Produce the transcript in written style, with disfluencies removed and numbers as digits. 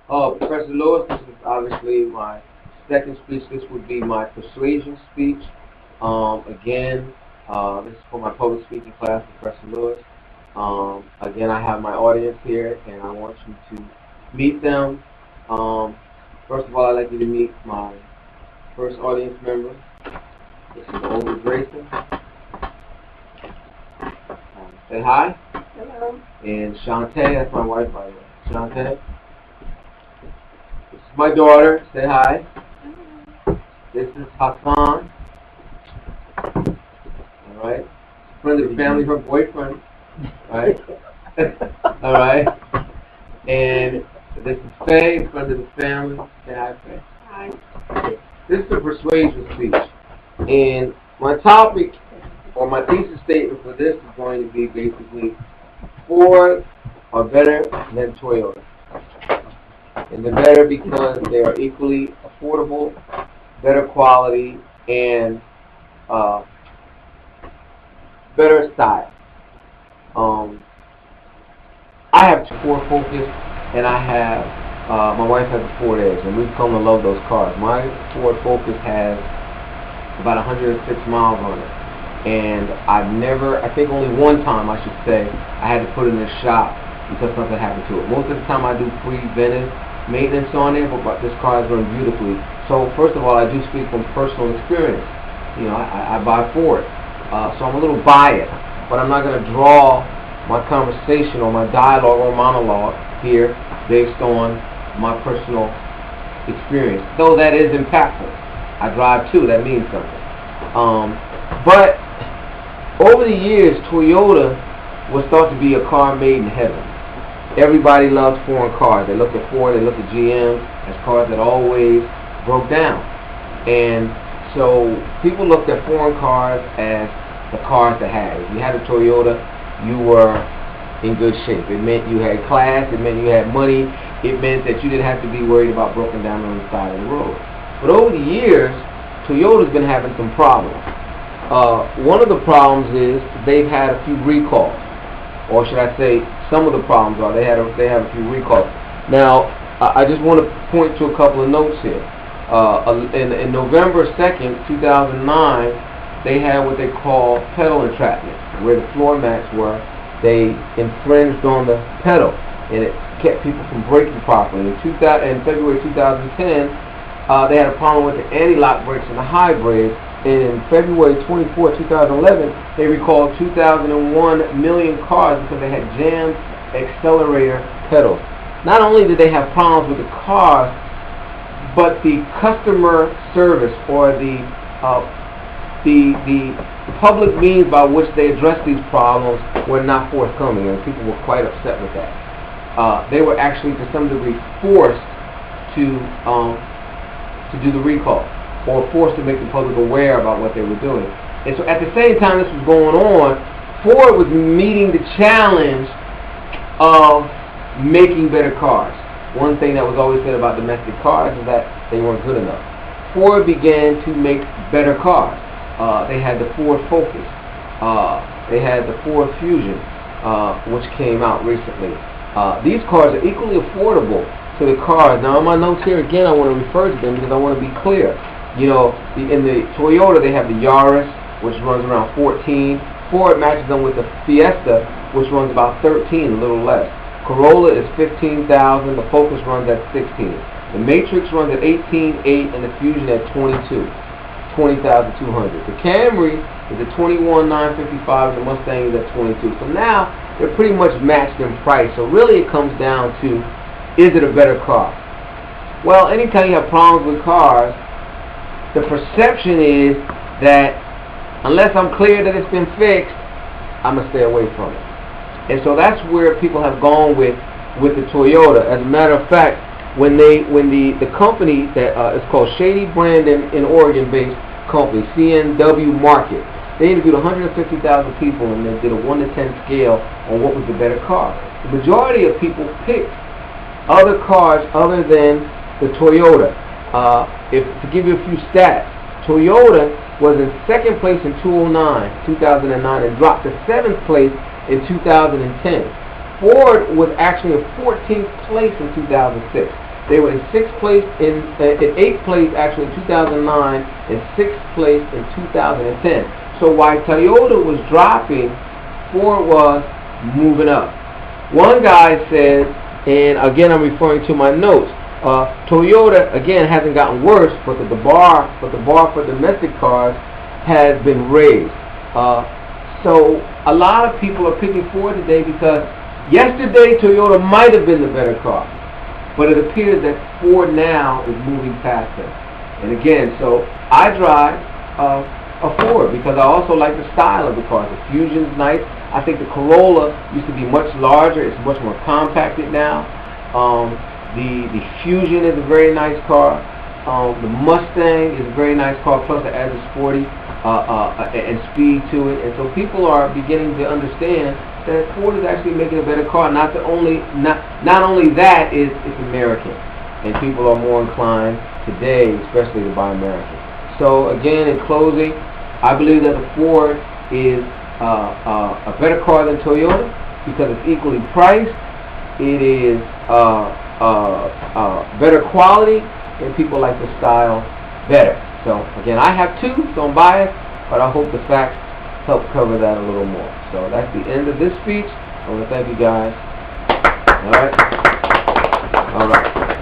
Professor Lewis, this is obviously my second speech. This would be my persuasion speech. Again, this is for my public speaking class, Professor Lewis. Again, I have my audience here, and I want you to meet them. First of all, I'd like you to meet my first audience member. This is Olga Grayson. Say hi. Hello. And Shantae, that's my wife, by the way. Shantae. This is my daughter. Say hi. This is Hassan. All right. Friend of the family, her boyfriend. All right. All right. And this is Faye, friend of the family. Say hi, Faye. Hi. This is a persuasion speech. And my topic, or my thesis statement for this is going to be basically Ford are better than Toyota. And they're better because they are equally affordable, better quality, and better style. I have Ford Focus, and I have my wife has a Ford Edge, and we've come to love those cars. My Ford Focus has about 106 miles on it, and I think only one time, I should say, I had to put it in the shop because something happened to it. Most of the time I do preventive maintenance on it, but this car is running beautifully. So first of all, I do speak from personal experience. You know, I buy Ford, so I'm a little biased, but I'm not going to draw my conversation or my dialogue or monologue here based on my personal experience, though that is impactful. I drive too, that means something. But over the years, Toyota was thought to be a car made in heaven. Everybody loves foreign cars. They look at Ford, they look at GM as cars that always broke down. And so people looked at foreign cars as the cars to have. If you had a Toyota, you were in good shape. It meant you had class, it meant you had money, it meant that you didn't have to be worried about broken down on the side of the road. But over the years, Toyota's been having some problems. One of the problems is they've had a few recalls, or should I say, some of the problems are they have a few recalls. Now, I just want to point to a couple of notes here. In November 2nd, 2009, they had what they call pedal entrapment, where the floor mats were. They infringed on the pedal, and it kept people from braking properly. In February 2010, they had a problem with the anti-lock brakes and the hybrids. In February 24, 2011, they recalled 2,001 million cars because they had jammed accelerator pedals. Not only did they have problems with the cars, but the customer service or the public means by which they addressed these problems were not forthcoming, and people were quite upset with that. They were actually, to some degree, forced to do the recall, or forced to make the public aware about what they were doing. And so at the same time this was going on, Ford was meeting the challenge of making better cars. One thing that was always said about domestic cars is that they weren't good enough. Ford began to make better cars. They had the Ford Focus. They had the Ford Fusion, which came out recently. These cars are equally affordable to the cars. Now, on my notes here, again, I want to refer to them because I want to be clear. You know, in the Toyota, they have the Yaris, which runs around 14. Ford matches them with the Fiesta, which runs about 13, a little less. Corolla is 15,000. The Focus runs at 16. The Matrix runs at 18,800, and the Fusion at 20,200. The Camry is at 21,955, and the Mustang is at 22. So now they're pretty much matched in price. So really, it comes down to, is it a better car? Well, anytime you have problems with cars, the perception is that unless I'm clear that it's been fixed, I'm going to stay away from it. And so that's where people have gone with the Toyota. As a matter of fact, when the company that is called Shady Brandon, in Oregon-based company, CNW Market, they interviewed 150,000 people and they did a 1 to 10 scale on what was the better car. The majority of people picked other cars other than the Toyota. To give you a few stats, Toyota was in second place in 2009, and dropped to 7th place in 2010. Ford was actually in 14th place in 2006. They were in 6th place in 8th place actually in 2009, and 6th place in 2010. So while Toyota was dropping, Ford was moving up. One guy says, and again I'm referring to my notes, Toyota again hasn't gotten worse, but the bar for domestic cars has been raised. So a lot of people are picking Ford today because yesterday Toyota might have been the better car, but it appears that Ford now is moving past them. And again, so I drive a Ford because I also like the style of the car. The Fusion's nice. I think the Corolla used to be much larger. It's much more compacted now. The Fusion is a very nice car. The Mustang is a very nice car. Plus, it adds a sporty and speed to it. And so people are beginning to understand that Ford is actually making a better car. Not only that, it's American, and people are more inclined today, especially to buy American. So again, in closing, I believe that the Ford is a better car than Toyota because it's equally priced. It is better quality, and people like the style better. So again, I have two, so I'm biased, but I hope the facts help cover that a little more. So that's the end of this speech. I want to thank you guys. All right.